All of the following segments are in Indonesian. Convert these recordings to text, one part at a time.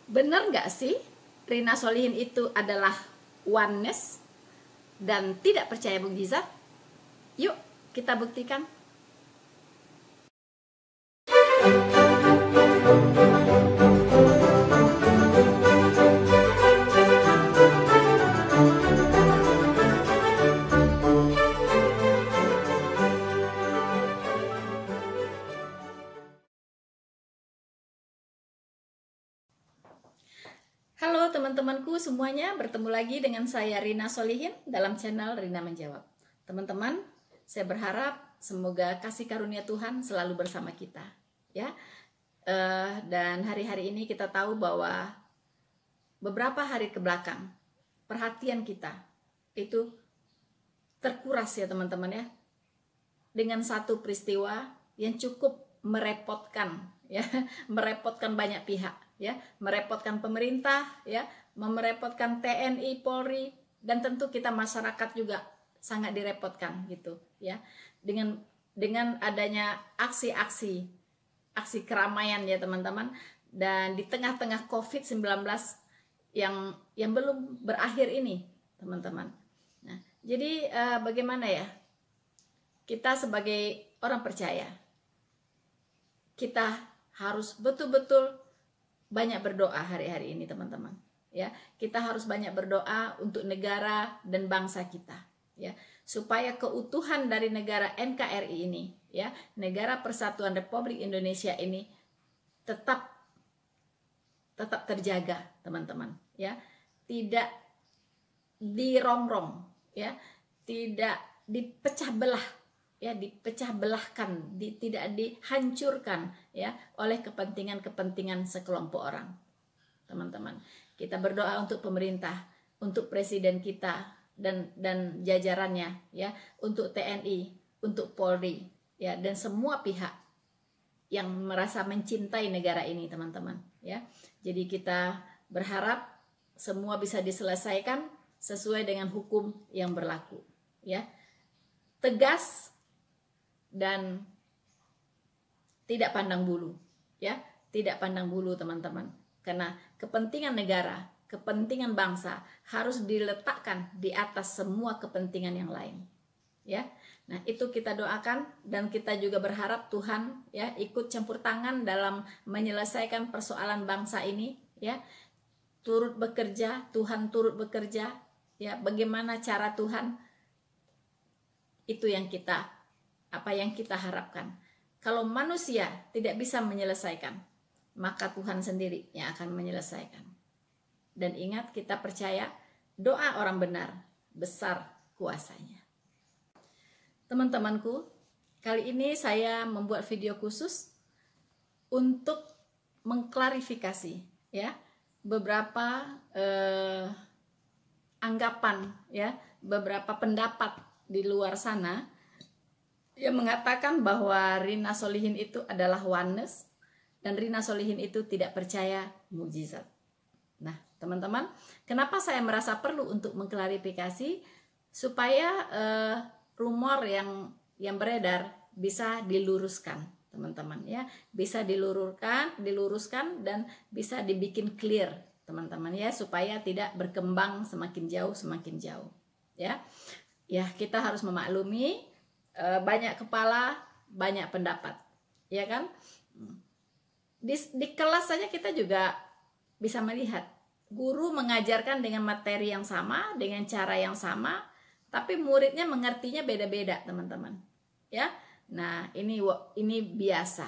Bener nggak sih Rina Solihin itu adalah oneness dan tidak percaya mukjizat? Yuk kita buktikan. Halo teman-temanku semuanya, bertemu lagi dengan saya Rina Solihin dalam channel Rina Menjawab. Teman-teman, saya berharap semoga kasih karunia Tuhan selalu bersama kita, ya. Dan hari-hari ini kita tahu bahwa beberapa hari ke belakang perhatian kita itu terkuras ya teman-teman ya, dengan satu peristiwa yang cukup merepotkan, ya, merepotkan banyak pihak. Ya, merepotkan pemerintah, ya, merepotkan TNI, Polri, dan tentu kita masyarakat juga sangat direpotkan gitu, ya, dengan adanya aksi keramaian ya teman-teman, dan di tengah-tengah COVID-19 yang belum berakhir ini teman-teman. Nah, jadi bagaimana ya kita sebagai orang percaya, kita harus betul-betul banyak berdoa hari-hari ini teman-teman, ya. Kita harus banyak berdoa untuk negara dan bangsa kita, ya, supaya keutuhan dari negara NKRI ini, ya, Negara Persatuan Republik Indonesia ini tetap terjaga teman-teman, ya, tidak dirongrong, ya, tidak dipecah belah, ya, dipecah belahkan, tidak dihancurkan ya oleh kepentingan sekelompok orang. Teman-teman, kita berdoa untuk pemerintah, untuk presiden kita dan jajarannya, ya, untuk TNI, untuk Polri, ya, dan semua pihak yang merasa mencintai negara ini, teman-teman, ya. Jadi kita berharap semua bisa diselesaikan sesuai dengan hukum yang berlaku, ya. Tegas dan tidak pandang bulu, ya, tidak pandang bulu teman-teman, karena kepentingan negara, kepentingan bangsa harus diletakkan di atas semua kepentingan yang lain, ya. Nah, itu kita doakan dan kita juga berharap Tuhan, ya, ikut campur tangan dalam menyelesaikan persoalan bangsa ini, ya. Turut bekerja, Tuhan turut bekerja, ya. Bagaimana cara Tuhan, itu yang apa yang kita harapkan. Kalau manusia tidak bisa menyelesaikan, maka Tuhan sendiri yang akan menyelesaikan. Dan ingat, kita percaya doa orang benar besar kuasanya. Teman-temanku, kali ini saya membuat video khusus untuk mengklarifikasi, ya, beberapa anggapan, ya, beberapa pendapat di luar sana yang mengatakan bahwa Rina Solihin itu adalah oneness dan Rina Solihin itu tidak percaya mukjizat. Nah, teman-teman, kenapa saya merasa perlu untuk mengklarifikasi supaya rumor yang beredar bisa diluruskan, teman-teman, ya, bisa diluruskan dan bisa dibikin clear, teman-teman, ya, supaya tidak berkembang semakin jauh, ya. Ya, kita harus memaklumi banyak kepala, banyak pendapat, ya kan? Di kelas saja kita juga bisa melihat guru mengajarkan dengan materi yang sama, dengan cara yang sama, tapi muridnya mengertinya beda-beda, teman-teman, ya. Nah, ini biasa,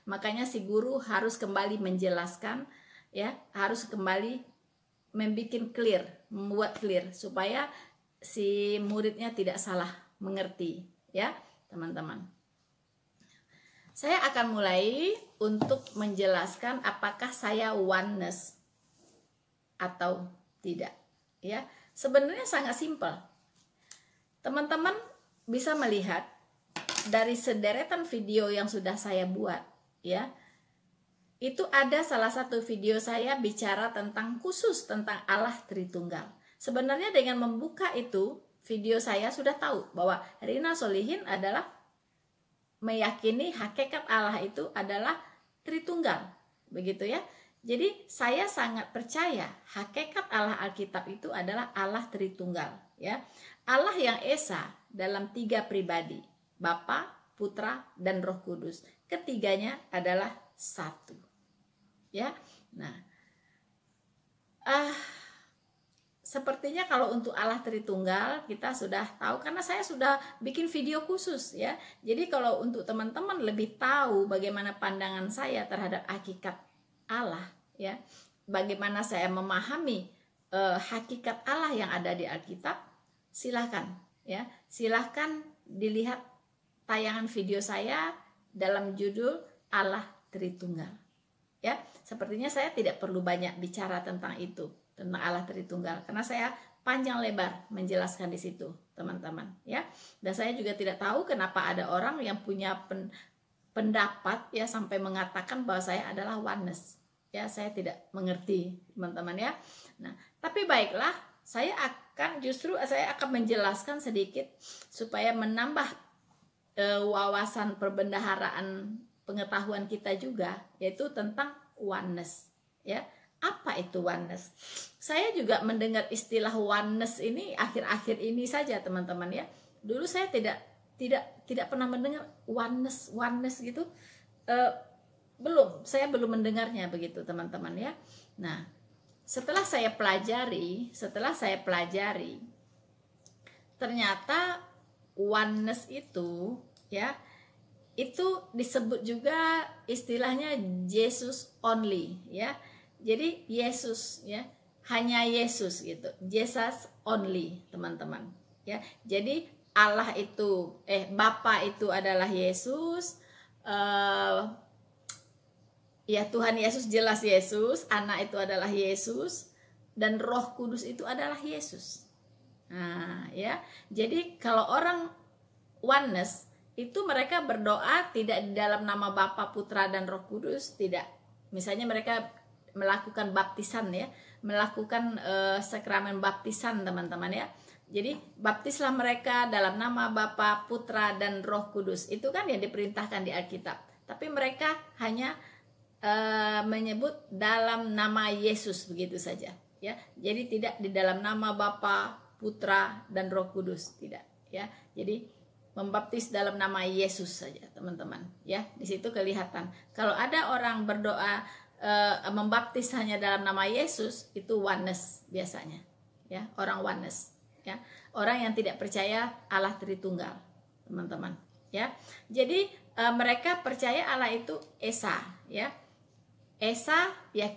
makanya si guru harus kembali menjelaskan, ya, harus kembali membuat clear supaya si muridnya tidak salah mengerti, ya, teman-teman. Saya akan mulai untuk menjelaskan apakah saya oneness atau tidak, ya. Sebenarnya sangat simpel. Teman-teman bisa melihat dari sederetan video yang sudah saya buat, ya. Itu ada salah satu video saya bicara khusus tentang Allah Tritunggal. Sebenarnya dengan membuka itu video saya sudah tahu bahwa Rina Solihin adalah meyakini hakikat Allah itu adalah Tritunggal, begitu ya. Jadi saya sangat percaya hakikat Allah Alkitab itu adalah Allah Tritunggal, ya. Allah yang esa dalam 3 pribadi, Bapa, Putra, dan Roh Kudus. Ketiganya adalah satu. Ya. Nah, sepertinya kalau untuk Allah Tritunggal kita sudah tahu, karena saya sudah bikin video khusus, ya. Jadi kalau untuk teman-teman lebih tahu bagaimana pandangan saya terhadap hakikat Allah, ya, bagaimana saya memahami hakikat Allah yang ada di Alkitab, silahkan, ya, silahkan dilihat tayangan video saya dalam judul Allah Tritunggal, ya. Sepertinya saya tidak perlu banyak bicara tentang itu, tentang Allah Tritunggal, karena saya panjang lebar menjelaskan di situ, teman-teman, ya. Dan saya juga tidak tahu kenapa ada orang yang punya pendapat, ya, sampai mengatakan bahwa saya adalah oneness. Ya, saya tidak mengerti, teman-teman, ya. Nah, tapi baiklah, saya akan menjelaskan sedikit supaya menambah wawasan perbendaharaan pengetahuan kita juga, yaitu tentang oneness, ya. Apa itu oneness? Saya juga mendengar istilah oneness ini akhir-akhir ini saja, teman-teman, ya. Dulu saya tidak pernah mendengar oneness gitu. Saya belum mendengarnya begitu, teman-teman, ya. Nah, setelah saya pelajari, ternyata oneness itu, ya, itu disebut juga istilahnya Jesus only, ya. Jadi Yesus, ya, hanya Yesus gitu, Jesus only, teman-teman, ya. Jadi Allah itu, Bapa itu adalah Yesus, ya, Tuhan Yesus jelas Yesus, Anak itu adalah Yesus, dan Roh Kudus itu adalah Yesus. Nah, ya. Jadi kalau orang oneness itu mereka berdoa tidak di dalam nama Bapa, Putra, dan Roh Kudus, tidak. Misalnya mereka melakukan baptisan, ya, melakukan sakramen baptisan, teman-teman, ya. Jadi baptislah mereka dalam nama Bapa, Putra, dan Roh Kudus. Itu kan yang diperintahkan di Alkitab. Tapi mereka hanya menyebut dalam nama Yesus begitu saja, ya. Jadi tidak di dalam nama Bapa, Putra, dan Roh Kudus, tidak, ya. Jadi membaptis dalam nama Yesus saja, teman-teman, ya. Di situ kelihatan kalau ada orang berdoa membaptis hanya dalam nama Yesus, itu oneness biasanya, ya, orang oneness, ya, orang yang tidak percaya Allah Tritunggal, teman-teman, ya. Jadi mereka percaya Allah itu esa, ya. Esa, ya,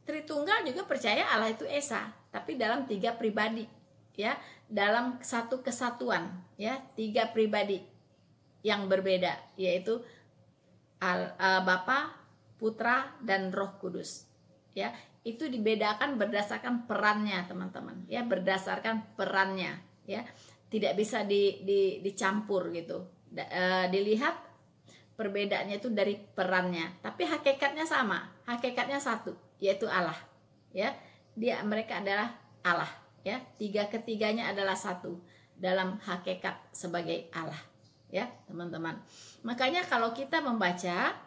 Tritunggal juga percaya Allah itu esa, tapi dalam 3 pribadi, ya, dalam satu kesatuan, ya, 3 pribadi yang berbeda, yaitu Bapa, Putra, dan Roh Kudus, ya. Itu dibedakan berdasarkan perannya, teman-teman, ya, berdasarkan perannya, ya, tidak bisa dicampur gitu. Dilihat perbedaannya itu dari perannya, tapi hakikatnya sama, hakikatnya satu, yaitu Allah, ya. Mereka adalah Allah, ya. Ketiganya adalah satu dalam hakikat sebagai Allah, ya, teman-teman. Makanya kalau kita membaca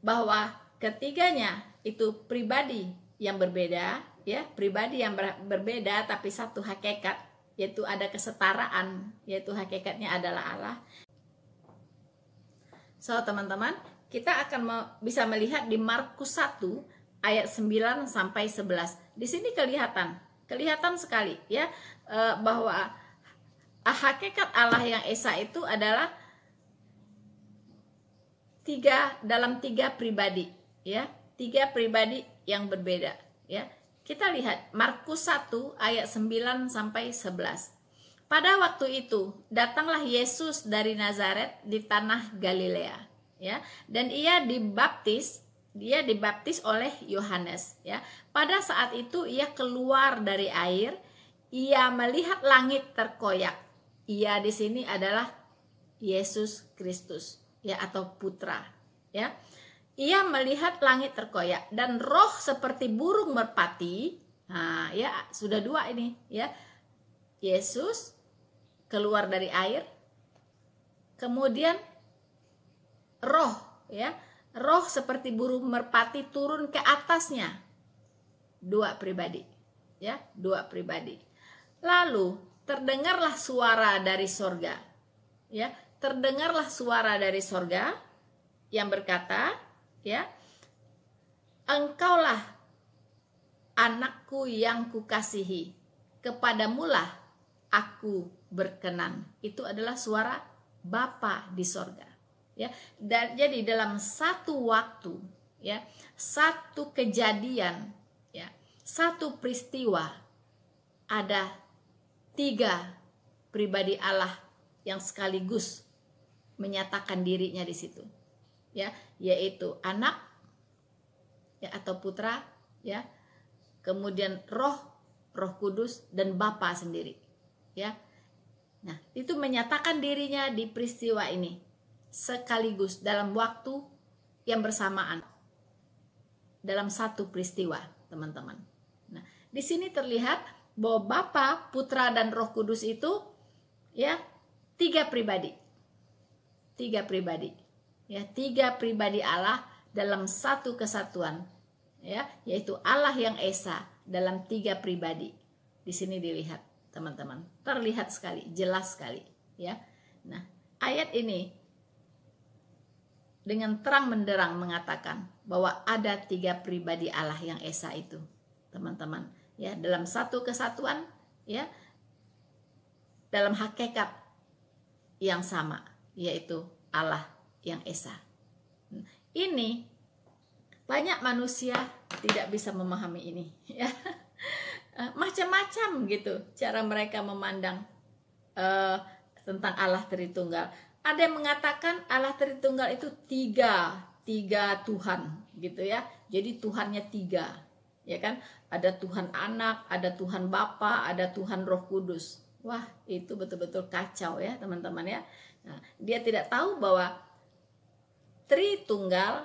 bahwa ketiganya itu pribadi yang berbeda, ya, pribadi yang berbeda tapi satu hakikat, yaitu ada kesetaraan, yaitu hakikatnya adalah Allah. So, teman-teman, kita akan bisa melihat di Markus 1 ayat 9 sampai 11. Di sini kelihatan sekali, ya, bahwa hakikat Allah yang esa itu adalah dalam 3 pribadi, ya, 3 pribadi yang berbeda, ya. Kita lihat Markus 1 ayat 9 sampai 11. Pada waktu itu datanglah Yesus dari Nazaret di tanah Galilea, ya, dan ia dibaptis oleh Yohanes, ya. Pada saat itu ia keluar dari air, ia melihat langit terkoyak. Ia di sini adalah Yesus Kristus, ya, atau Putra, ya. Ia melihat langit terkoyak dan roh seperti burung merpati. Nah, ya, sudah 2 ini, ya. Yesus keluar dari air, kemudian roh, ya, roh seperti burung merpati turun ke atasnya. Dua pribadi, ya, dua pribadi. Lalu terdengarlah suara dari sorga, ya, terdengarlah suara dari sorga yang berkata, ya, engkaulah anakku yang kukasihi, kepadamulah aku berkenan. Itu adalah suara Bapa di sorga. Ya, dan jadi dalam satu waktu, ya, satu kejadian, ya, satu peristiwa, ada 3 pribadi Allah yang sekaligus menyatakan dirinya di situ, ya, yaitu anak, ya, atau putra, ya, kemudian Roh Kudus dan Bapa sendiri, ya. Nah, itu menyatakan dirinya di peristiwa ini sekaligus dalam waktu yang bersamaan, dalam satu peristiwa, teman-teman. Nah, di sini terlihat bahwa Bapa, Putra, dan Roh Kudus itu, ya, 3 pribadi, 3 pribadi, ya, 3 pribadi Allah dalam satu kesatuan, ya, yaitu Allah yang Esa dalam 3 pribadi. Di sini dilihat, teman-teman, terlihat sekali, jelas sekali, ya. Nah, ayat ini dengan terang benderang mengatakan bahwa ada 3 pribadi Allah yang Esa itu, teman-teman, ya, dalam satu kesatuan, ya, dalam hakikat yang sama, yaitu Allah yang Esa. Ini banyak manusia tidak bisa memahami ini, ya. Macam-macam gitu cara mereka memandang tentang Allah Tritunggal. Ada yang mengatakan Allah Tritunggal itu tiga Tuhan, gitu ya. Jadi Tuhannya 3, ya kan? Ada Tuhan Anak, ada Tuhan Bapa, ada Tuhan Roh Kudus. Wah, itu betul-betul kacau ya, teman-teman ya. Nah, dia tidak tahu bahwa Tritunggal,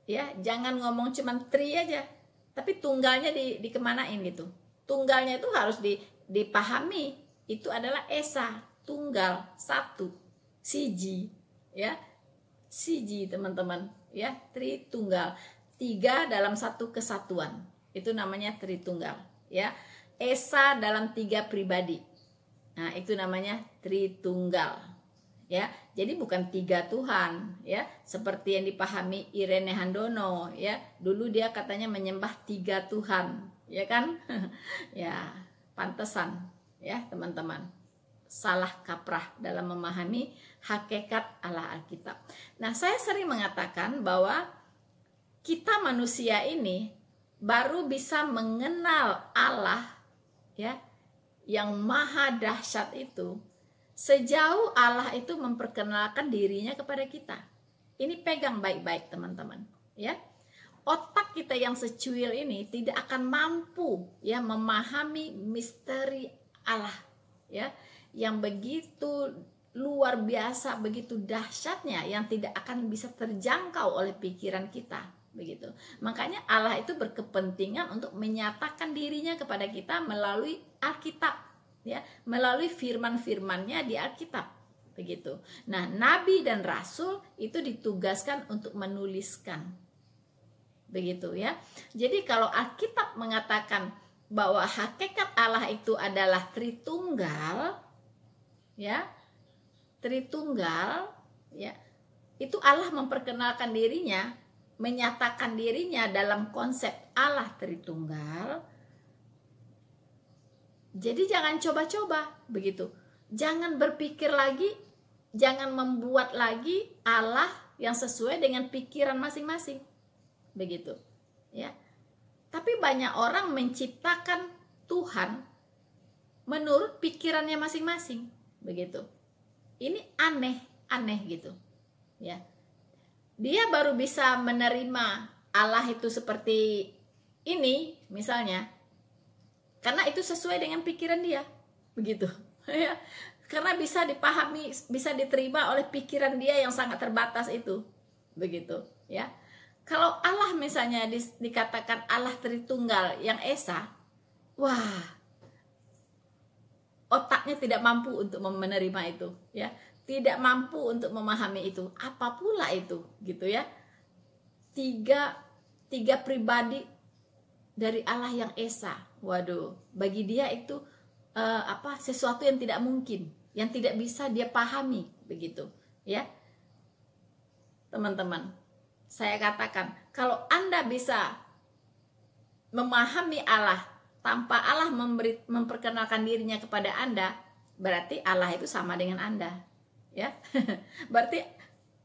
ya, jangan ngomong cuman tri aja, tapi tunggalnya dikemanain gitu. Tunggalnya itu harus dipahami, itu adalah Esa, tunggal, satu. Siji, ya, siji, teman-teman, ya, Tritunggal, 3 dalam satu kesatuan, itu namanya Tritunggal, ya. Esa dalam 3 pribadi, nah, itu namanya Tritunggal, ya. Jadi bukan 3 Tuhan, ya, seperti yang dipahami Irene Handono, ya. Dulu dia katanya menyembah 3 Tuhan, ya kan? Ya, pantesan, ya, teman-teman, salah kaprah dalam memahami hakikat Allah Alkitab. Nah, saya sering mengatakan bahwa kita manusia ini baru bisa mengenal Allah, ya, yang maha dahsyat itu sejauh Allah itu memperkenalkan dirinya kepada kita. Ini pegang baik-baik, teman-teman, ya. Otak kita yang secuil ini tidak akan mampu, ya, memahami misteri Allah, ya, yang begitu luar biasa, begitu dahsyatnya, yang tidak akan bisa terjangkau oleh pikiran kita, begitu. Makanya Allah itu berkepentingan untuk menyatakan dirinya kepada kita melalui Alkitab, ya, melalui firman-firmannya di Alkitab, begitu. Nah, nabi dan rasul itu ditugaskan untuk menuliskan, begitu ya. Jadi kalau Alkitab mengatakan bahwa hakikat Allah itu adalah Tritunggal, ya, Tritunggal, ya, itu Allah memperkenalkan dirinya, menyatakan dirinya dalam konsep Allah Tritunggal. Jadi jangan coba-coba, begitu. Jangan berpikir lagi, jangan membuat lagi Allah yang sesuai dengan pikiran masing-masing, begitu, ya. Tapi banyak orang menciptakan Tuhan menurut pikirannya masing-masing, begitu. Ini aneh gitu, ya. Dia baru bisa menerima Allah itu seperti ini, misalnya, karena itu sesuai dengan pikiran dia, begitu, ya. Karena bisa dipahami, bisa diterima oleh pikiran dia yang sangat terbatas itu, begitu, ya. Kalau Allah misalnya dikatakan Allah Tritunggal yang Esa, wah, otaknya tidak mampu untuk menerima itu, ya, tidak mampu untuk memahami itu, apa pula itu, gitu ya. tiga pribadi dari Allah yang esa. Waduh, bagi dia itu sesuatu yang tidak mungkin, yang tidak bisa dia pahami, begitu ya teman-teman. Saya katakan, kalau Anda bisa memahami Allah tanpa Allah memperkenalkan dirinya kepada Anda, berarti Allah itu sama dengan Anda, ya. Berarti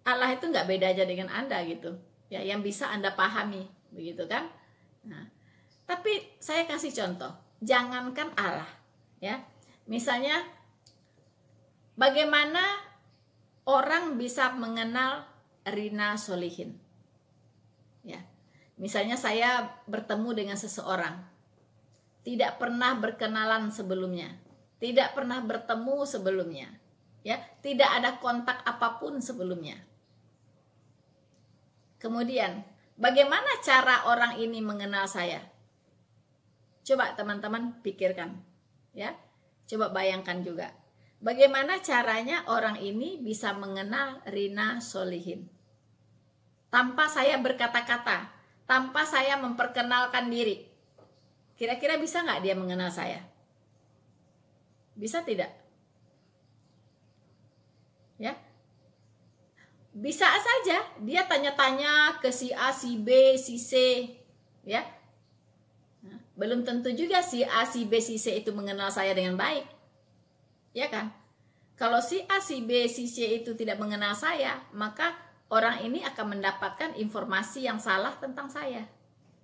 Allah itu nggak beda aja dengan Anda gitu, ya, yang bisa Anda pahami, begitu kan? Nah, tapi saya kasih contoh, jangankan Allah, ya. Misalnya, bagaimana orang bisa mengenal Rina Solihin, ya. Misalnya saya bertemu dengan seseorang, tidak pernah berkenalan sebelumnya, tidak pernah bertemu sebelumnya, ya, tidak ada kontak apapun sebelumnya. Kemudian, bagaimana cara orang ini mengenal saya? Coba teman-teman pikirkan, ya. Coba bayangkan juga. Bagaimana caranya orang ini bisa mengenal Rina Solihin? Tanpa saya berkata-kata, tanpa saya memperkenalkan diri. Kira-kira bisa nggak dia mengenal saya? Bisa tidak? Ya, bisa saja dia tanya-tanya ke si A, si B, si C, ya. Nah, belum tentu juga si A, si B, si C itu mengenal saya dengan baik, ya kan? Kalau si A, si B, si C itu tidak mengenal saya, maka orang ini akan mendapatkan informasi yang salah tentang saya,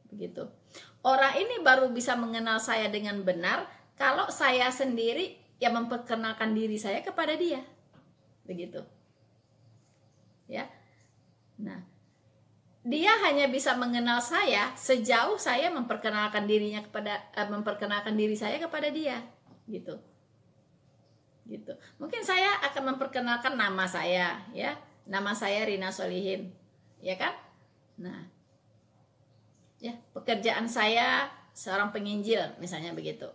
begitu. Orang ini baru bisa mengenal saya dengan benar kalau saya sendiri yang memperkenalkan diri saya kepada dia, begitu, ya. Nah, dia hanya bisa mengenal saya sejauh saya memperkenalkan diri saya kepada dia, gitu. Mungkin saya akan memperkenalkan nama saya, ya. Nama saya Rina Solihin, ya kan? Nah, ya, pekerjaan saya seorang penginjil, misalnya begitu,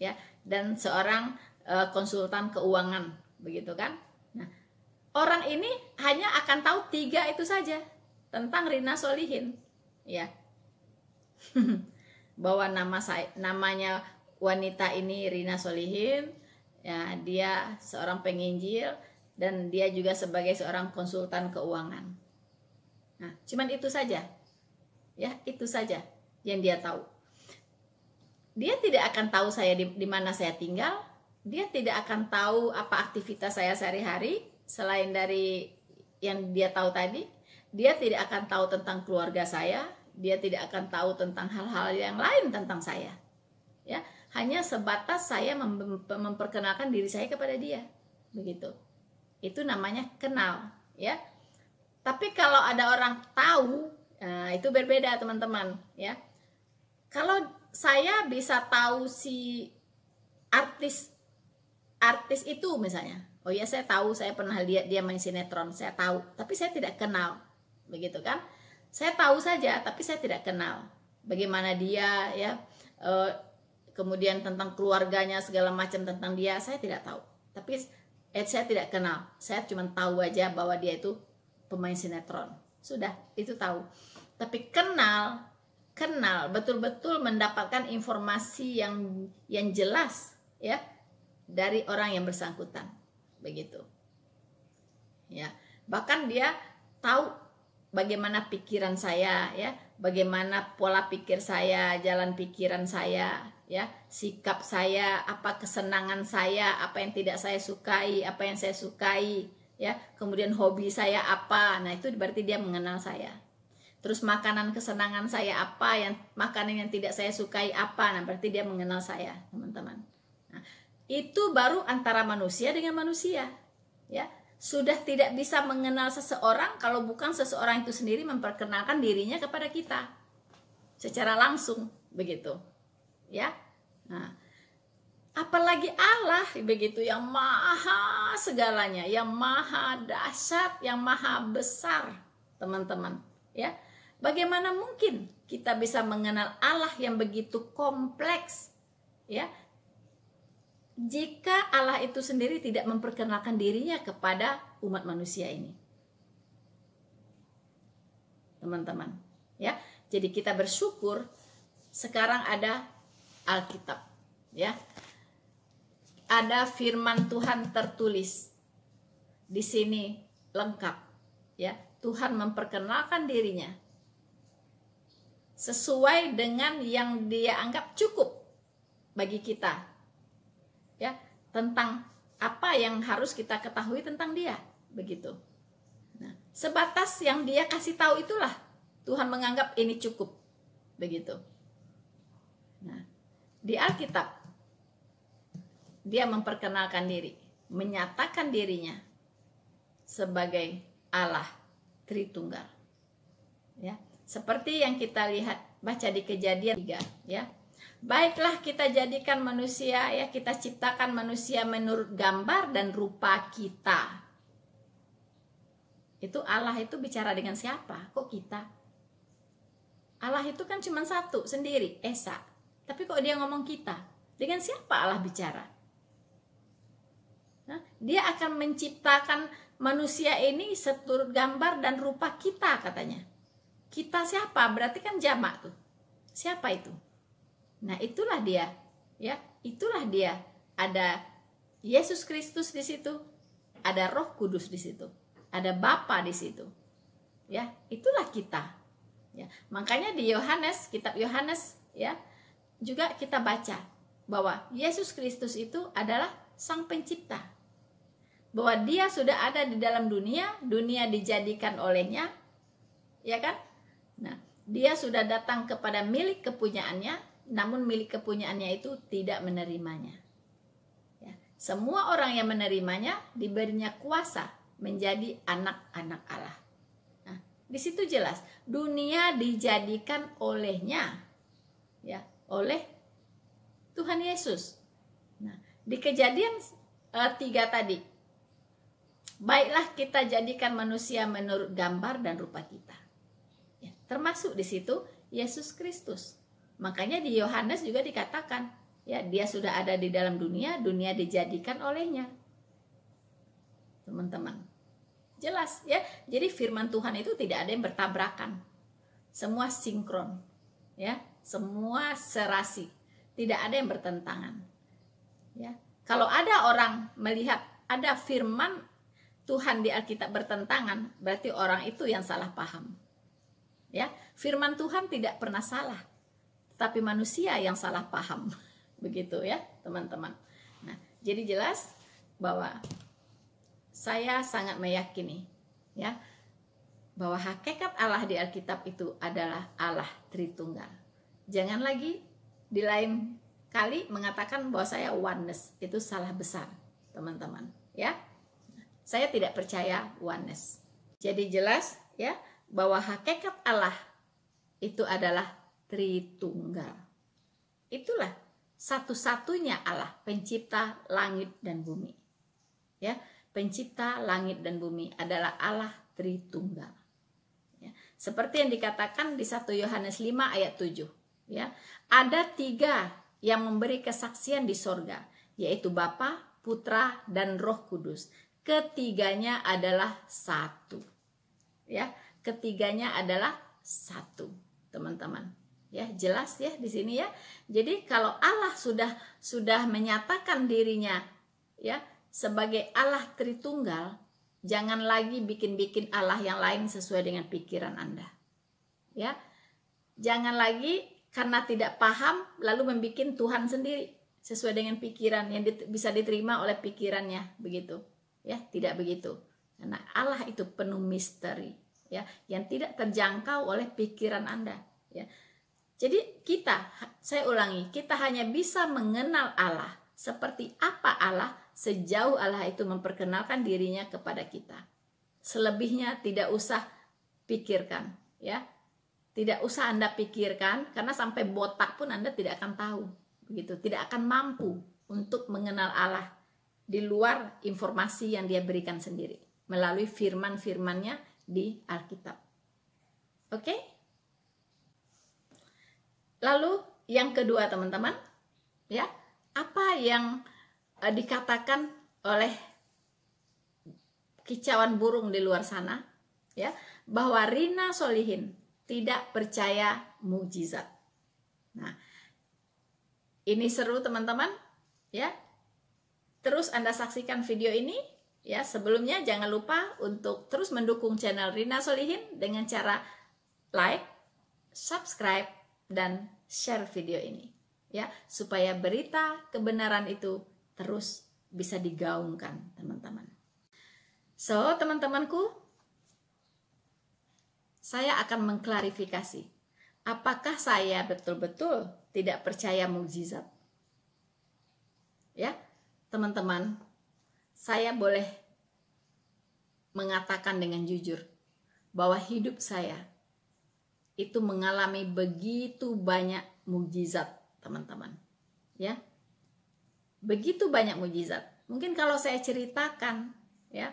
ya, dan seorang konsultan keuangan, begitu kan? Nah, orang ini hanya akan tahu 3 itu saja tentang Rina Solihin, ya. Bahwa namanya wanita ini Rina Solihin, ya, dia seorang penginjil dan dia juga sebagai seorang konsultan keuangan. Nah, cuman itu saja. Ya, itu saja yang dia tahu. Dia tidak akan tahu saya di mana saya tinggal. Dia tidak akan tahu apa aktivitas saya sehari-hari selain dari yang dia tahu tadi. Dia tidak akan tahu tentang keluarga saya. Dia tidak akan tahu tentang hal-hal yang lain tentang saya. Ya, hanya sebatas saya memperkenalkan diri saya kepada dia. Begitu. Itu namanya kenal, ya. Tapi kalau ada orang tahu, nah, itu berbeda teman-teman, ya. Kalau saya bisa tahu si artis itu misalnya, oh ya, saya tahu, saya pernah lihat dia main sinetron, saya tahu, tapi saya tidak kenal, begitu kan? Saya tahu saja, tapi saya tidak kenal bagaimana dia, ya, kemudian tentang keluarganya, segala macam tentang dia, saya tidak tahu. Tapi saya tidak kenal, saya cuma tahu aja bahwa dia itu pemain sinetron, sudah, itu tahu. Tapi kenal betul-betul mendapatkan informasi yang jelas, ya, dari orang yang bersangkutan, begitu, ya. Bahkan dia tahu bagaimana pikiran saya, ya, bagaimana pola pikir saya, jalan pikiran saya, ya, sikap saya, apa kesenangan saya, apa yang tidak saya sukai, apa yang saya sukai, ya, kemudian hobi saya apa. Nah, itu berarti dia mengenal saya. Terus makanan kesenangan saya apa, makanan yang tidak saya sukai apa. Nah, berarti dia mengenal saya, teman-teman. Nah, itu baru antara manusia dengan manusia, ya. Sudah tidak bisa mengenal seseorang kalau bukan seseorang itu sendiri memperkenalkan dirinya kepada kita secara langsung, begitu, ya. Nah, apalagi Allah, begitu, yang maha segalanya, yang maha dahsyat, yang maha besar, teman-teman, ya. Bagaimana mungkin kita bisa mengenal Allah yang begitu kompleks, ya, jika Allah itu sendiri tidak memperkenalkan dirinya kepada umat manusia ini, teman-teman. Ya, jadi kita bersyukur sekarang ada Alkitab, ya. Ada firman Tuhan tertulis di sini lengkap, ya. Tuhan memperkenalkan dirinya sesuai dengan yang Dia anggap cukup bagi kita, ya, tentang apa yang harus kita ketahui tentang Dia, begitu. Nah, sebatas yang Dia kasih tahu itulah Tuhan menganggap ini cukup, begitu. Nah, di Alkitab Dia memperkenalkan diri, menyatakan dirinya sebagai Allah Tritunggal, ya. Seperti yang kita lihat baca di Kejadian 3, ya. Baiklah kita jadikan manusia, ya, kita ciptakan manusia menurut gambar dan rupa kita. Itu Allah itu bicara dengan siapa? Kok kita? Allah itu kan cuma satu sendiri, Esa. Tapi kok Dia ngomong kita? Dengan siapa Allah bicara? Nah, Dia akan menciptakan manusia ini seturut gambar dan rupa kita, katanya. Kita siapa? Berarti kan jamak tuh. Siapa itu? Nah, itulah Dia, ya. Itulah Dia. Ada Yesus Kristus di situ, ada Roh Kudus di situ, ada Bapa di situ. Ya, itulah kita. Ya, makanya di Yohanes, kitab Yohanes, ya, juga kita baca bahwa Yesus Kristus itu adalah Sang Pencipta. Bahwa Dia sudah ada di dalam dunia, dunia dijadikan olehnya, ya kan? Nah, Dia sudah datang kepada milik kepunyaannya, namun milik kepunyaannya itu tidak menerimanya. Ya, semua orang yang menerimanya diberinya kuasa menjadi anak-anak Allah. Nah, di situ jelas dunia dijadikan olehnya, ya, oleh Tuhan Yesus. Nah, di Kejadian 3 tadi, baiklah kita jadikan manusia menurut gambar dan rupa kita. Ya, termasuk di situ Yesus Kristus. Makanya di Yohanes juga dikatakan, ya, Dia sudah ada di dalam dunia, dunia dijadikan olehnya. Teman-teman, jelas, ya. Jadi firman Tuhan itu tidak ada yang bertabrakan. Semua sinkron, ya, semua serasi. Tidak ada yang bertentangan. Ya. Kalau ada orang melihat ada firman Tuhan di Alkitab bertentangan, berarti orang itu yang salah paham. Ya, firman Tuhan tidak pernah salah, tapi manusia yang salah paham. Begitu, ya, teman-teman. Nah, jadi jelas bahwa saya sangat meyakini, ya, bahwa hakikat Allah di Alkitab itu adalah Allah Tritunggal. Jangan lagi di lain kali mengatakan bahwa saya oneness, itu salah besar, teman-teman, ya. Saya tidak percaya oneness. Jadi jelas, ya, bahwa hakikat Allah itu adalah Tritunggal. Itulah satu-satunya Allah, pencipta langit dan bumi. Ya, pencipta langit dan bumi adalah Allah Tritunggal. Ya, seperti yang dikatakan di 1 Yohanes 5 ayat 7. Ya, ada 3 yang memberi kesaksian di sorga, yaitu Bapa, Putra, dan Roh Kudus. Ketiganya adalah satu. Ya, ketiganya adalah satu, teman-teman. Ya, jelas, ya, di sini, ya. Jadi kalau Allah sudah menyatakan dirinya, ya, sebagai Allah Tritunggal, jangan lagi bikin-bikin Allah yang lain sesuai dengan pikiran Anda. Ya. Jangan lagi karena tidak paham lalu membikin Tuhan sendiri sesuai dengan pikiran yang bisa diterima oleh pikirannya, begitu. Ya, tidak begitu. Karena Allah itu penuh misteri, ya, yang tidak terjangkau oleh pikiran Anda, ya. Jadi saya ulangi, kita hanya bisa mengenal Allah seperti apa Allah sejauh Allah itu memperkenalkan dirinya kepada kita. Selebihnya tidak usah pikirkan, ya. Tidak usah Anda pikirkan, karena sampai botak pun Anda tidak akan tahu, begitu. Tidak akan mampu untuk mengenal Allah di luar informasi yang Dia berikan sendiri melalui firman-firmannya di Alkitab. Oke? Lalu yang kedua, teman-teman, ya, apa yang dikatakan oleh kicauan burung di luar sana ya, bahwa Rina Solihin tidak percaya mukjizat. Nah, ini seru teman-teman, ya. Terus Anda saksikan video ini, ya. Sebelumnya jangan lupa untuk terus mendukung channel Rina Solihin dengan cara like, subscribe, dan share video ini, ya, supaya berita kebenaran itu terus bisa digaungkan, teman-teman. So, teman-temanku, saya akan mengklarifikasi apakah saya betul-betul tidak percaya mukjizat. Ya, teman-teman, saya boleh mengatakan dengan jujur bahwa hidup saya itu mengalami begitu banyak mukjizat, teman-teman. Ya, begitu banyak mukjizat. Mungkin kalau saya ceritakan, ya,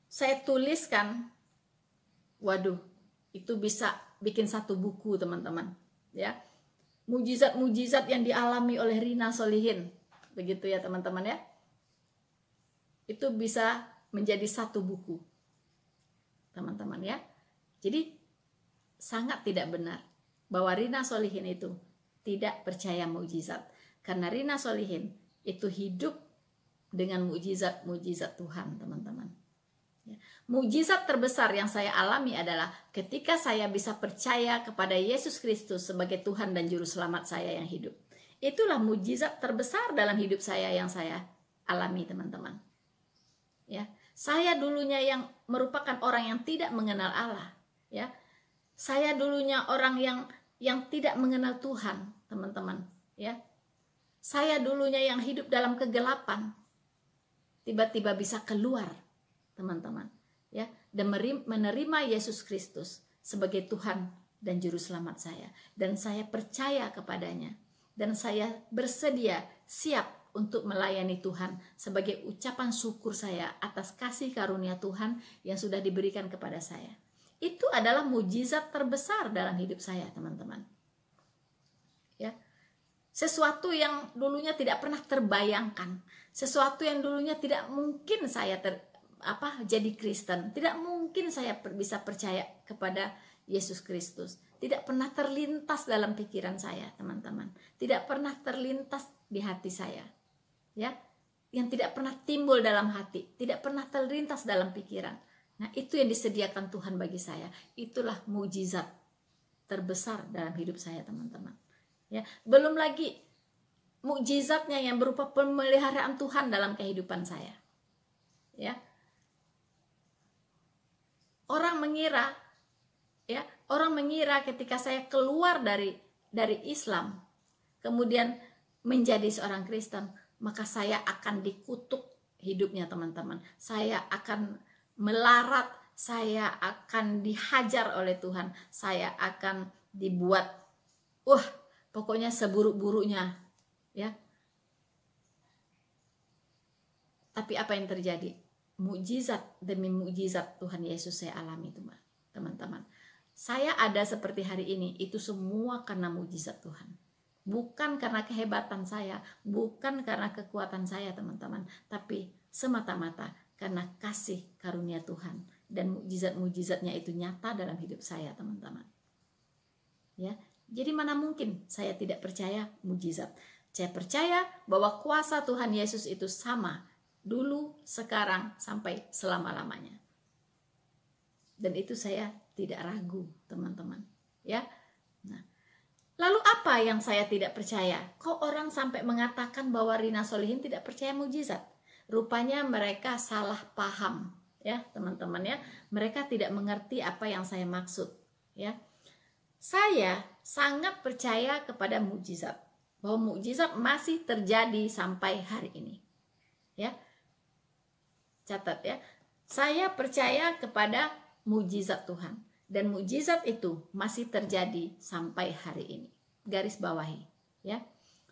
saya tuliskan, waduh, itu bisa bikin satu buku, teman-teman. Ya, mukjizat-mukjizat yang dialami oleh Rina Solihin, begitu ya teman-teman ya. Itu bisa menjadi satu buku, teman-teman ya. Jadi sangat tidak benar bahwa Rina Solihin itu tidak percaya mukjizat, karena Rina Solihin itu hidup dengan mukjizat-mukjizat Tuhan, teman-teman. Mukjizat terbesar yang saya alami adalah ketika saya bisa percaya kepada Yesus Kristus sebagai Tuhan dan Juru Selamat saya yang hidup. Itulah mukjizat terbesar dalam hidup saya yang saya alami, teman-teman. Ya, saya dulunya yang merupakan orang yang tidak mengenal Allah. Ya, saya dulunya orang yang tidak mengenal Tuhan, teman-teman. Ya, saya dulunya yang hidup dalam kegelapan, tiba-tiba bisa keluar, teman-teman. Ya, dan menerima Yesus Kristus sebagai Tuhan dan Juru Selamat saya, dan saya percaya kepadanya, dan saya bersedia siap untuk melayani Tuhan sebagai ucapan syukur saya atas kasih karunia Tuhan yang sudah diberikan kepada saya. Itu adalah mukjizat terbesar dalam hidup saya, teman-teman. Ya, sesuatu yang dulunya tidak pernah terbayangkan, sesuatu yang dulunya tidak mungkin saya jadi Kristen, tidak mungkin saya bisa percaya kepada Yesus Kristus, tidak pernah terlintas dalam pikiran saya, teman-teman, tidak pernah terlintas di hati saya, ya, yang tidak pernah timbul dalam hati, tidak pernah terlintas dalam pikiran. Nah, itu yang disediakan Tuhan bagi saya. Itulah mukjizat terbesar dalam hidup saya, teman-teman. Ya, belum lagi mukjizatnya yang berupa pemeliharaan Tuhan dalam kehidupan saya. Ya. Orang mengira ketika saya keluar dari Islam, kemudian menjadi seorang Kristen, maka saya akan dikutuk hidupnya, teman-teman. Saya akan melarat, saya akan dihajar oleh Tuhan, saya akan dibuat, pokoknya seburuk-buruknya, ya. Tapi apa yang terjadi? Mukjizat demi mukjizat Tuhan Yesus saya alami, teman-teman. Saya ada seperti hari ini, itu semua karena mukjizat Tuhan. Bukan karena kehebatan saya, bukan karena kekuatan saya, teman-teman, tapi semata-mata karena kasih karunia Tuhan, dan mukjizat-mukjizatnya itu nyata dalam hidup saya, teman-teman. Ya, jadi mana mungkin saya tidak percaya mukjizat? Saya percaya bahwa kuasa Tuhan Yesus itu sama dulu, sekarang, sampai selama-lamanya. Dan itu saya tidak ragu, teman-teman. Ya. Nah, lalu apa yang saya tidak percaya? Kok orang sampai mengatakan bahwa Rina Solihin tidak percaya mukjizat? Rupanya mereka salah paham, ya, teman-teman ya. Mereka tidak mengerti apa yang saya maksud, ya. Saya sangat percaya kepada mukjizat, bahwa mukjizat masih terjadi sampai hari ini. Ya. Catat ya. Saya percaya kepada mukjizat Tuhan, dan mukjizat itu masih terjadi sampai hari ini. Garis bawahi, ya.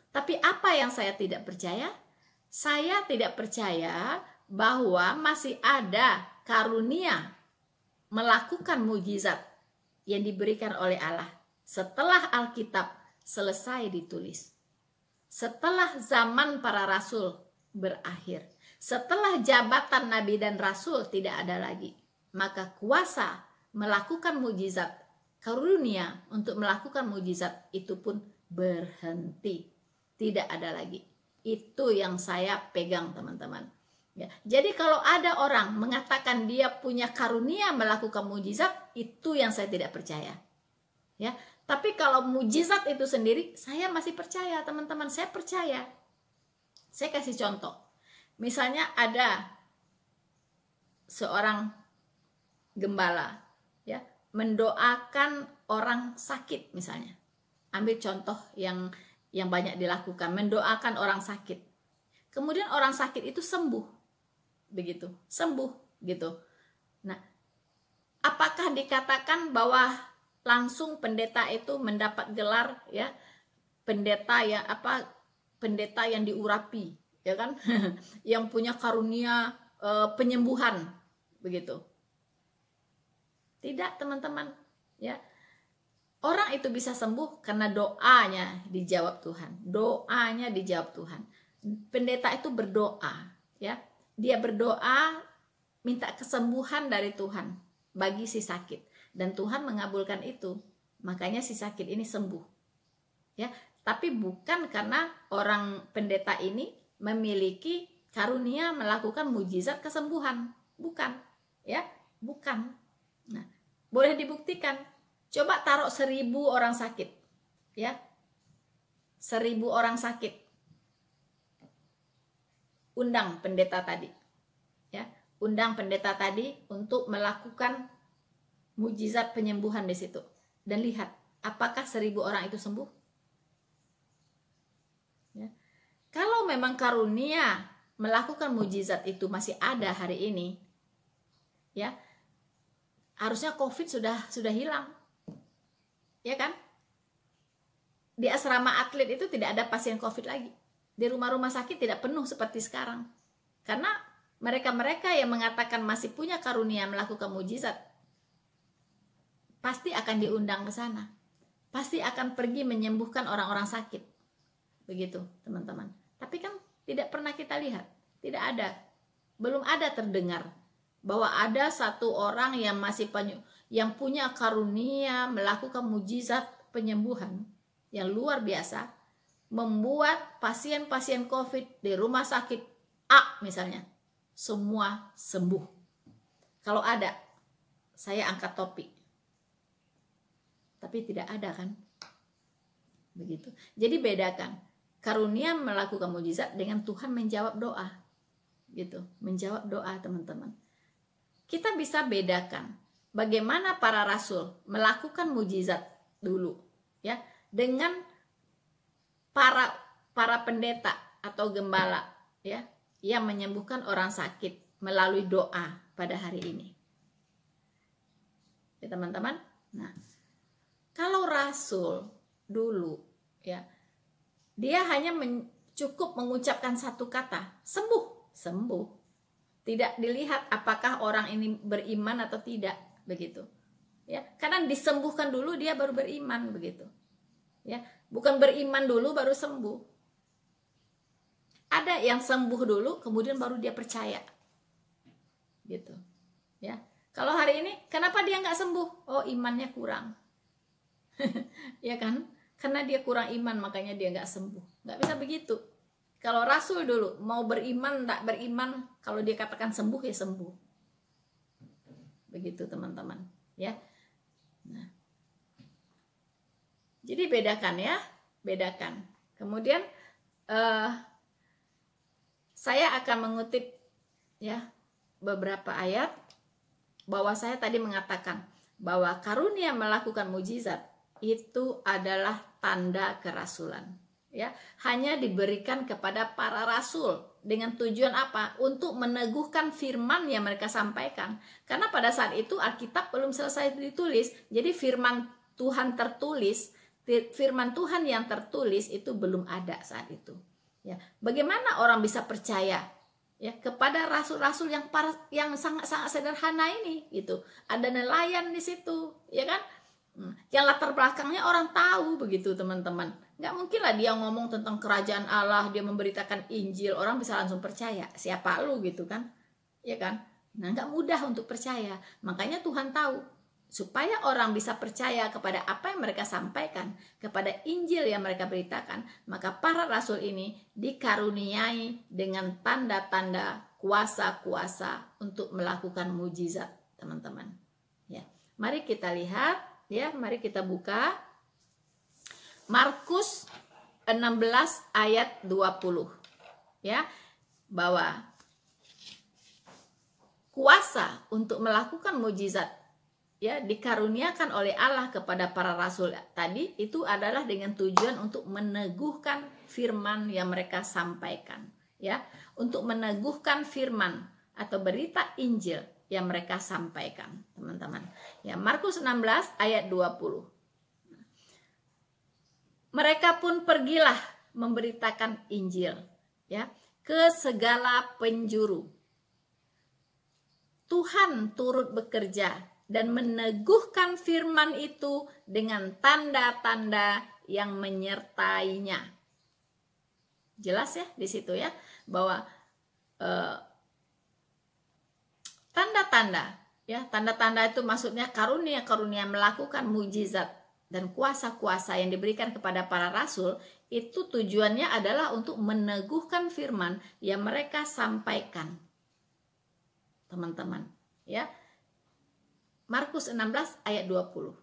Tapi apa yang saya tidak percaya? Saya tidak percaya bahwa masih ada karunia melakukan mukjizat yang diberikan oleh Allah setelah Alkitab selesai ditulis, setelah zaman para rasul berakhir, setelah jabatan nabi dan rasul tidak ada lagi. maka kuasa melakukan mujizat, karunia untuk melakukan mujizat itu pun berhenti. Tidak ada lagi. Itu yang saya pegang, teman-teman. Ya, jadi kalau ada orang mengatakan dia punya karunia melakukan mujizat, itu yang saya tidak percaya. Ya, tapi kalau mujizat itu sendiri, saya masih percaya, teman-teman. Saya percaya. Saya kasih contoh. Misalnya ada seorang gembala, ya, mendoakan orang sakit misalnya. Ambil contoh yang banyak dilakukan, mendoakan orang sakit. Kemudian orang sakit itu sembuh. Begitu, sembuh gitu. Nah, apakah dikatakan bahwa langsung pendeta itu mendapat gelar, ya, pendeta yang diurapi, ya kan? Yang punya karunia penyembuhan, begitu. Tidak, teman-teman, ya. Orang itu bisa sembuh karena doanya dijawab Tuhan. Doanya dijawab Tuhan. Pendeta itu berdoa, ya. Dia berdoa minta kesembuhan dari Tuhan bagi si sakit, dan Tuhan mengabulkan itu. Makanya si sakit ini sembuh. Ya, tapi bukan karena orang pendeta ini memiliki karunia melakukan mujizat kesembuhan. Bukan, ya, bukan. Nah, boleh dibuktikan. Coba taruh 1000 orang sakit, ya, 1000 orang sakit. Undang pendeta tadi, ya, undang pendeta tadi untuk melakukan mujizat penyembuhan di situ, dan lihat apakah 1000 orang itu sembuh. Ya. Kalau memang karunia melakukan mujizat itu masih ada hari ini, ya, harusnya COVID sudah hilang, ya kan? Di asrama atlet itu tidak ada pasien COVID lagi. Di rumah-rumah sakit tidak penuh seperti sekarang. Karena mereka-mereka yang mengatakan masih punya karunia melakukan mujizat, pasti akan diundang ke sana. Pasti akan pergi menyembuhkan orang-orang sakit. Begitu, teman-teman. Tapi kan tidak pernah kita lihat. Tidak ada. Belum ada terdengar bahwa ada satu orang yang yang punya karunia melakukan mujizat penyembuhan yang luar biasa, membuat pasien-pasien COVID di rumah sakit A misalnya semua sembuh. Kalau ada, saya angkat topi. Tapi tidak ada, kan? Begitu. Jadi bedakan karunia melakukan mujizat dengan Tuhan menjawab doa. Gitu, menjawab doa, teman-teman. Kita bisa bedakan bagaimana para rasul melakukan mujizat dulu, ya, dengan para pendeta atau gembala, ya, yang menyembuhkan orang sakit melalui doa pada hari ini. Ya, teman-teman. Nah, kalau rasul dulu, ya, dia hanya cukup mengucapkan satu kata, sembuh, sembuh. Tidak dilihat apakah orang ini beriman atau tidak, begitu. Ya, karena disembuhkan dulu dia baru beriman, begitu. Ya, bukan beriman dulu baru sembuh. Ada yang sembuh dulu kemudian baru dia percaya, gitu. Ya, kalau hari ini kenapa dia nggak sembuh? Oh, imannya kurang. Ya kan? Karena dia kurang iman makanya dia nggak sembuh. Nggak bisa begitu. Kalau rasul dulu mau beriman nggak beriman, kalau dia katakan sembuh ya sembuh. Begitu, teman-teman. Ya. Nah, jadi bedakan, ya, bedakan. Kemudian saya akan mengutip, ya, beberapa ayat bahwa saya tadi mengatakan bahwa karunia melakukan mujizat itu adalah tanda kerasulan, ya, hanya diberikan kepada para rasul dengan tujuan apa? Untuk meneguhkan firman yang mereka sampaikan. Karena pada saat itu Alkitab belum selesai ditulis, jadi firman Tuhan tertulis, firman Tuhan yang tertulis itu belum ada saat itu. Ya, bagaimana orang bisa percaya, ya, kepada rasul-rasul yang sangat-sangat sederhana ini, gitu. Ada nelayan di situ, ya kan? Yang latar belakangnya orang tahu, begitu, teman-teman. Nggak mungkin lah dia ngomong tentang kerajaan Allah, dia memberitakan Injil, orang bisa langsung percaya. Siapa lu, gitu kan? Ya kan? Nah, nggak mudah untuk percaya. Makanya Tuhan tahu, supaya orang bisa percaya kepada apa yang mereka sampaikan, kepada Injil yang mereka beritakan, maka para rasul ini dikaruniai dengan tanda-tanda, kuasa-kuasa untuk melakukan mujizat, teman-teman. Ya, mari kita lihat, ya, mari kita buka Markus 16 ayat 20. Ya, bahwa kuasa untuk melakukan mujizat, ya, dikaruniakan oleh Allah kepada para rasul tadi itu adalah dengan tujuan untuk meneguhkan firman yang mereka sampaikan, ya, untuk meneguhkan firman atau berita Injil yang mereka sampaikan, teman-teman. Ya, Markus 16 ayat 20. Mereka pun pergilah memberitakan Injil, ya, ke segala penjuru. Tuhan turut bekerja dan meneguhkan firman itu dengan tanda-tanda yang menyertainya. Jelas ya di situ ya, bahwa tanda-tanda, ya, tanda-tanda itu maksudnya karunia-karunia melakukan mujizat dan kuasa-kuasa yang diberikan kepada para rasul, itu tujuannya adalah untuk meneguhkan firman yang mereka sampaikan, teman-teman, ya. Markus 16 ayat 20.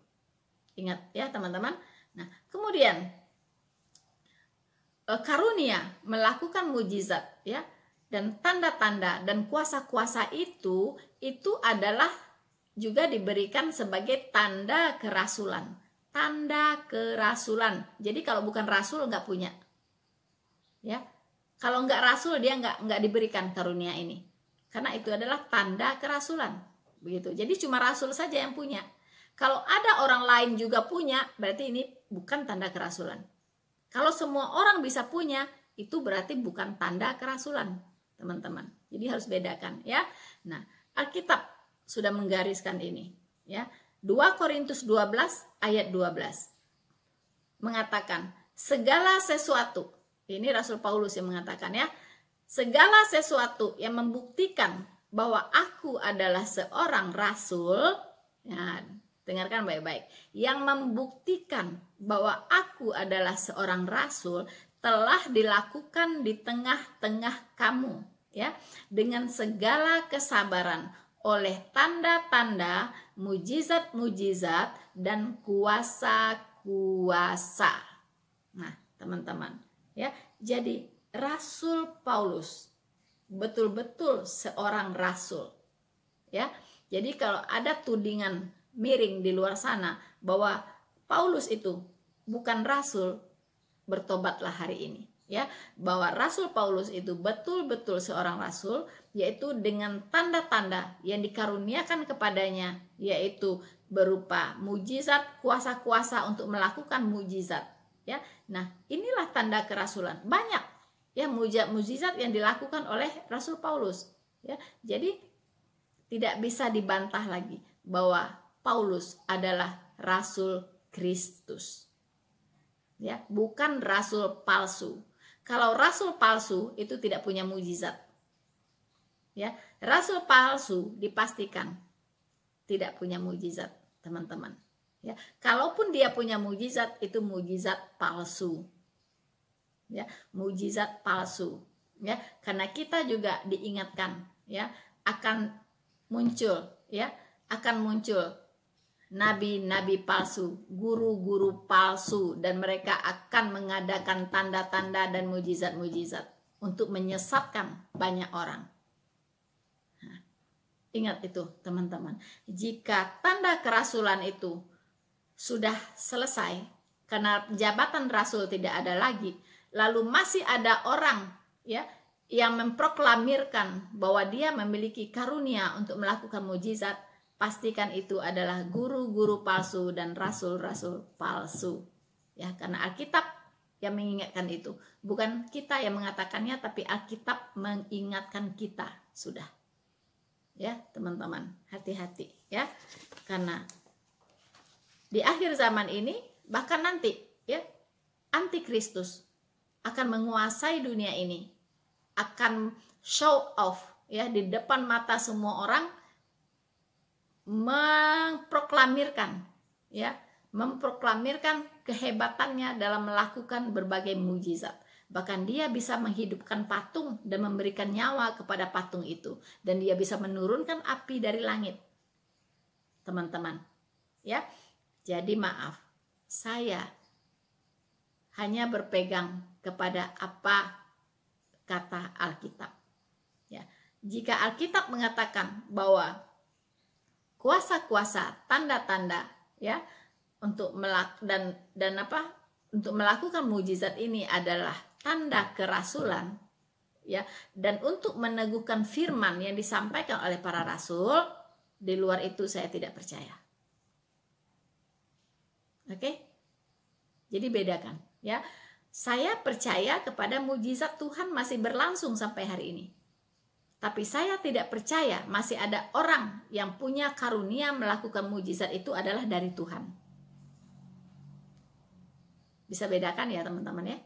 Ingat ya, teman-teman. Nah, kemudian karunia melakukan mujizat, ya, dan tanda-tanda dan kuasa-kuasa itu adalah juga diberikan sebagai tanda kerasulan. Tanda kerasulan. Jadi kalau bukan rasul nggak punya, ya. Kalau nggak rasul dia nggak diberikan karunia ini, karena itu adalah tanda kerasulan, begitu. Jadi cuma rasul saja yang punya. Kalau ada orang lain juga punya, berarti ini bukan tanda kerasulan. Kalau semua orang bisa punya, itu berarti bukan tanda kerasulan, teman-teman. Jadi harus bedakan, ya. Nah, Alkitab sudah menggariskan ini, ya. 2 Korintus 12 ayat 12 mengatakan, segala sesuatu, ini Rasul Paulus yang mengatakan, ya, segala sesuatu yang membuktikan bahwa aku adalah seorang rasul, ya, dengarkan baik-baik, yang membuktikan bahwa aku adalah seorang rasul telah dilakukan di tengah-tengah kamu, ya, dengan segala kesabaran, oleh tanda-tanda, mujizat-mujizat, dan kuasa-kuasa. Nah, teman-teman, ya, jadi Rasul Paulus betul-betul seorang rasul, ya. Jadi kalau ada tudingan miring di luar sana bahwa Paulus itu bukan rasul, bertobatlah hari ini, ya, bahwa Rasul Paulus itu betul-betul seorang rasul, yaitu dengan tanda-tanda yang dikaruniakan kepadanya, yaitu berupa mujizat, kuasa-kuasa untuk melakukan mujizat, ya. Nah, inilah tanda kerasulan. Banyak ya mujizat yang dilakukan oleh Rasul Paulus, ya. Jadi tidak bisa dibantah lagi bahwa Paulus adalah rasul Kristus, ya, bukan rasul palsu. Kalau rasul palsu itu tidak punya mujizat, ya. Rasul palsu dipastikan tidak punya mujizat, teman-teman, ya. Kalaupun dia punya mujizat, itu mujizat palsu, ya, mujizat palsu, ya. Karena kita juga diingatkan, ya, akan muncul nabi-nabi palsu, guru-guru palsu, dan mereka akan mengadakan tanda-tanda dan mujizat-mujizat untuk menyesatkan banyak orang. Nah, ingat itu, teman-teman. Jika tanda kerasulan itu sudah selesai karena jabatan rasul tidak ada lagi, lalu masih ada orang, ya, yang memproklamirkan bahwa dia memiliki karunia untuk melakukan mujizat, pastikan itu adalah guru-guru palsu dan rasul-rasul palsu, ya. Karena Alkitab yang mengingatkan itu, bukan kita yang mengatakannya, tapi Alkitab mengingatkan kita sudah, ya, teman-teman. Hati-hati, ya, karena di akhir zaman ini, bahkan nanti, ya, antikristus akan menguasai dunia ini, akan show off, ya di depan mata semua orang memproklamirkan kehebatannya dalam melakukan berbagai mujizat. Bahkan dia bisa menghidupkan patung dan memberikan nyawa kepada patung itu, dan dia bisa menurunkan api dari langit. Teman-teman, ya. Jadi maaf, saya hanya berpegang kepada apa kata Alkitab. Ya. Jika Alkitab mengatakan bahwa kuasa-kuasa, tanda-tanda, ya, untuk untuk melakukan mujizat ini adalah tanda kerasulan, ya, dan untuk meneguhkan firman yang disampaikan oleh para rasul, di luar itu saya tidak percaya. Oke? Jadi bedakan, ya. Saya percaya kepada mujizat Tuhan masih berlangsung sampai hari ini. Tapi saya tidak percaya masih ada orang yang punya karunia melakukan mujizat itu adalah dari Tuhan. Bisa bedakan ya teman-teman ya?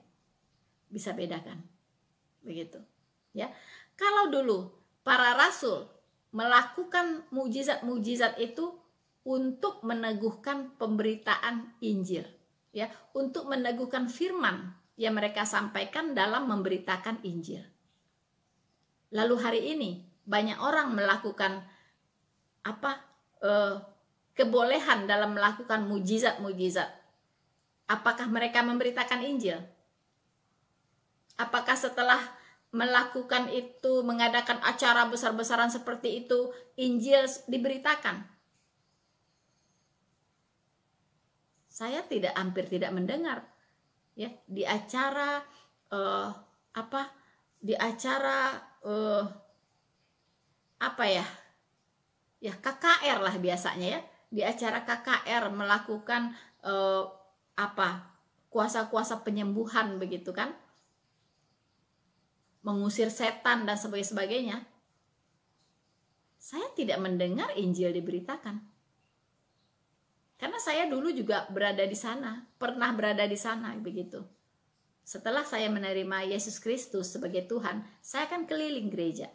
Bisa bedakan. Begitu. Ya. Kalau dulu para rasul melakukan mujizat-mujizat itu untuk meneguhkan pemberitaan Injil, ya, untuk meneguhkan firman yang mereka sampaikan dalam memberitakan Injil. Lalu hari ini banyak orang melakukan kebolehan dalam melakukan mujizat-mujizat. Apakah mereka memberitakan Injil? Apakah setelah melakukan itu, mengadakan acara besar-besaran seperti itu, Injil diberitakan? Saya hampir tidak mendengar, ya, di acara KKR lah biasanya, ya, di acara KKR melakukan kuasa-kuasa penyembuhan begitu kan, mengusir setan dan sebagainya. Saya tidak mendengar Injil diberitakan. Karena saya dulu juga berada di sana, pernah berada di sana begitu. Setelah saya menerima Yesus Kristus sebagai Tuhan, saya akan keliling gereja.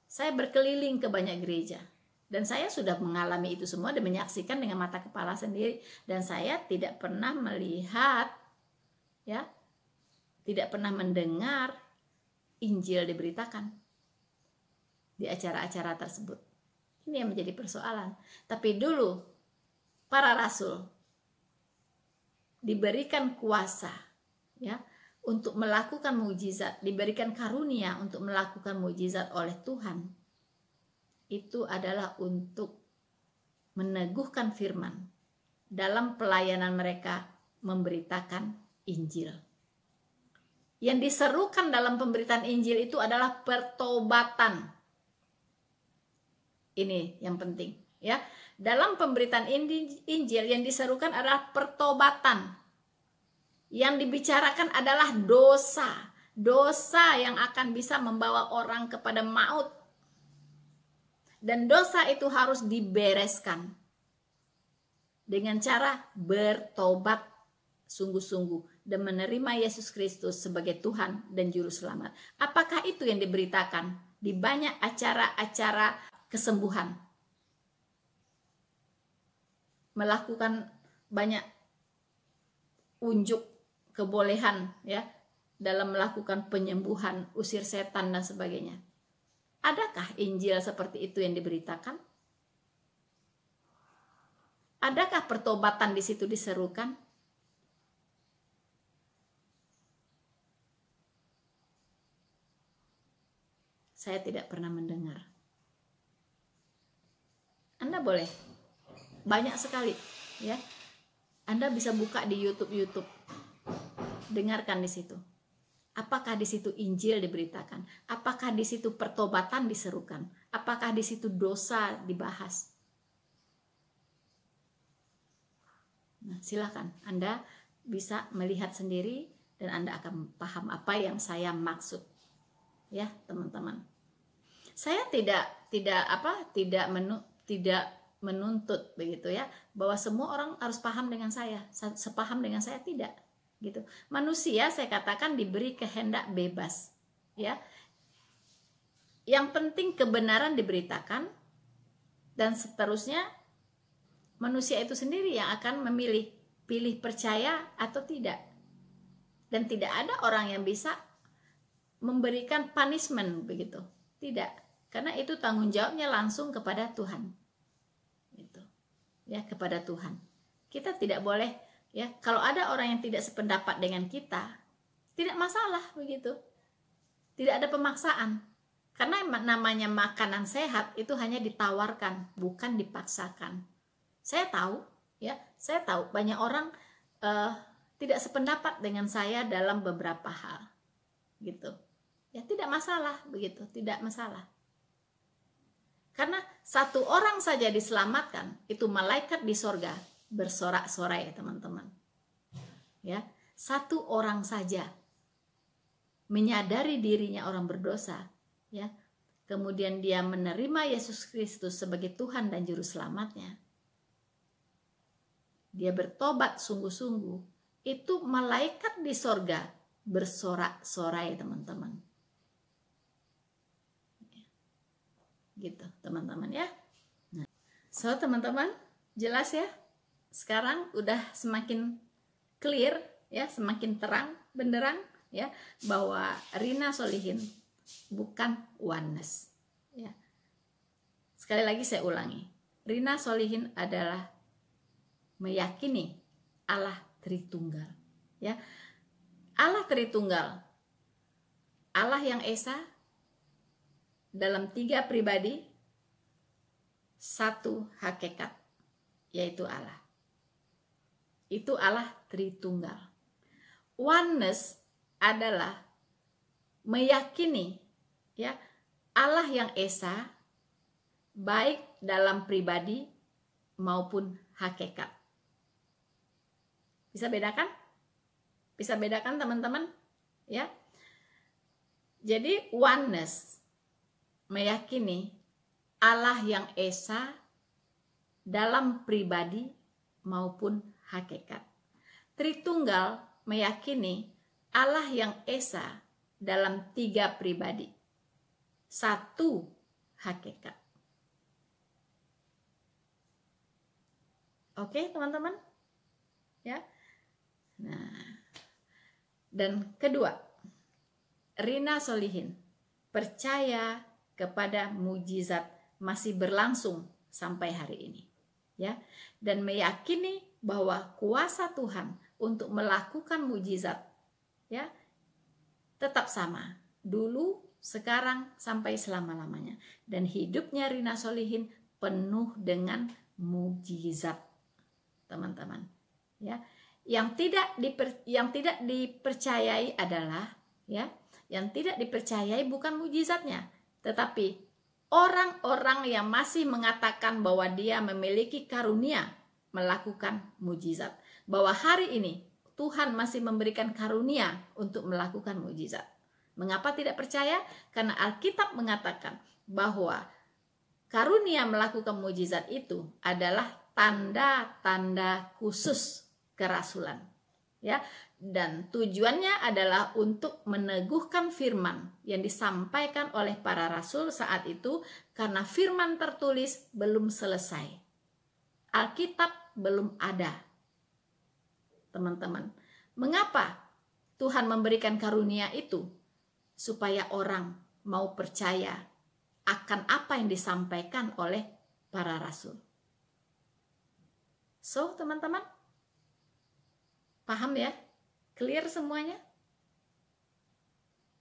Saya berkeliling ke banyak gereja. Dan saya sudah mengalami itu semua dan menyaksikan dengan mata kepala sendiri. Dan saya tidak pernah melihat, ya, tidak pernah mendengar Injil diberitakan di acara-acara tersebut. Ini yang menjadi persoalan. Tapi dulu para rasul diberikan kuasa, ya, untuk melakukan mujizat, diberikan karunia untuk melakukan mujizat oleh Tuhan. Itu adalah untuk meneguhkan firman dalam pelayanan mereka memberitakan Injil. Yang diserukan dalam pemberitaan Injil itu adalah pertobatan. Ini yang penting, ya. Dalam pemberitaan Injil yang diserukan adalah pertobatan. Yang dibicarakan adalah dosa. Dosa yang akan bisa membawa orang kepada maut. Dan dosa itu harus dibereskan dengan cara bertobat sungguh-sungguh dan menerima Yesus Kristus sebagai Tuhan dan Juru Selamat. Apakah itu yang diberitakan di banyak acara-acara kesembuhan? Melakukan banyak unjuk kebolehan, ya, dalam melakukan penyembuhan, usir setan dan sebagainya. Adakah Injil seperti itu yang diberitakan? Adakah pertobatan di situ diserukan? Saya tidak pernah mendengar. Anda boleh, banyak sekali, ya. Anda bisa buka di YouTube. Dengarkan di situ. Apakah di situ Injil diberitakan? Apakah di situ pertobatan diserukan? Apakah di situ dosa dibahas? Nah, silakan Anda bisa melihat sendiri dan Anda akan paham apa yang saya maksud. Ya, teman-teman. Saya tidak menuntut begitu, ya, bahwa semua orang harus paham dengan saya, sepaham dengan saya, tidak gitu. Manusia, saya katakan, diberi kehendak bebas, ya. Yang penting kebenaran diberitakan, dan seterusnya manusia itu sendiri yang akan memilih, pilih percaya atau tidak. Dan tidak ada orang yang bisa memberikan punishment begitu, tidak, karena itu tanggung jawabnya langsung kepada Tuhan, gitu ya, kepada Tuhan. Kita tidak boleh ya, kalau ada orang yang tidak sependapat dengan kita, tidak masalah begitu, tidak ada pemaksaan, karena namanya makanan sehat itu hanya ditawarkan, bukan dipaksakan. Saya tahu ya, saya tahu banyak orang tidak sependapat dengan saya dalam beberapa hal, gitu. Ya tidak masalah begitu, tidak masalah. Karena satu orang saja diselamatkan, itu malaikat di sorga bersorak-sorai teman-teman. Ya, satu orang saja menyadari dirinya orang berdosa, ya, kemudian dia menerima Yesus Kristus sebagai Tuhan dan Juru Selamatnya. Dia bertobat sungguh-sungguh, itu malaikat di sorga bersorak-sorai teman-teman. Gitu teman-teman ya. Nah, so teman-teman jelas ya, sekarang udah semakin clear ya, semakin terang benderang ya, bahwa Rina Solihin bukan oneness ya. Sekali lagi saya ulangi, Rina Solihin adalah meyakini Allah Tritunggal ya. Allah Tritunggal, Allah yang Esa dalam 3 pribadi, 1 hakikat, yaitu Allah. Itu Allah Tritunggal. Oneness adalah meyakini ya, Allah yang Esa baik dalam pribadi maupun hakikat. Bisa bedakan? Bisa bedakan teman-teman ya? Jadi oneness meyakini Allah yang Esa dalam pribadi maupun hakikat. Tritunggal meyakini Allah yang Esa dalam 3 pribadi, 1 hakikat. Oke teman-teman ya. Nah, dan kedua, Rina Solihin percaya kepada mujizat masih berlangsung sampai hari ini ya, dan meyakini bahwa kuasa Tuhan untuk melakukan mujizat ya tetap sama dulu, sekarang, sampai selama-lamanya, dan hidupnya Rina Solihin penuh dengan mujizat teman-teman ya. Yang tidak dipercayai adalah ya, yang tidak dipercayai bukan mujizatnya, tetapi orang-orang yang masih mengatakan bahwa dia memiliki karunia melakukan mujizat. Bahwa hari ini Tuhan masih memberikan karunia untuk melakukan mujizat. Mengapa tidak percaya? Karena Alkitab mengatakan bahwa karunia melakukan mujizat itu adalah tanda-tanda khusus kerasulan. Ya. Dan tujuannya adalah untuk meneguhkan firman yang disampaikan oleh para rasul saat itu, karena firman tertulis belum selesai. Alkitab belum ada. Teman-teman, mengapa Tuhan memberikan karunia itu? Supaya orang mau percaya akan apa yang disampaikan oleh para rasul. So, teman-teman, paham ya? Clear semuanya?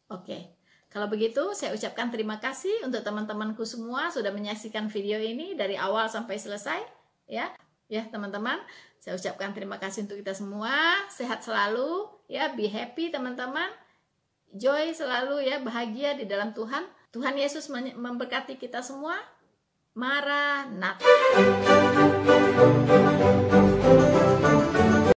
Oke, kalau begitu saya ucapkan terima kasih untuk teman-temanku semua sudah menyaksikan video ini dari awal sampai selesai ya. Ya, teman-teman, saya ucapkan terima kasih untuk kita semua. Sehat selalu ya, be happy teman-teman. Joy selalu ya, bahagia di dalam Tuhan. Tuhan Yesus memberkati kita semua. Maranatha.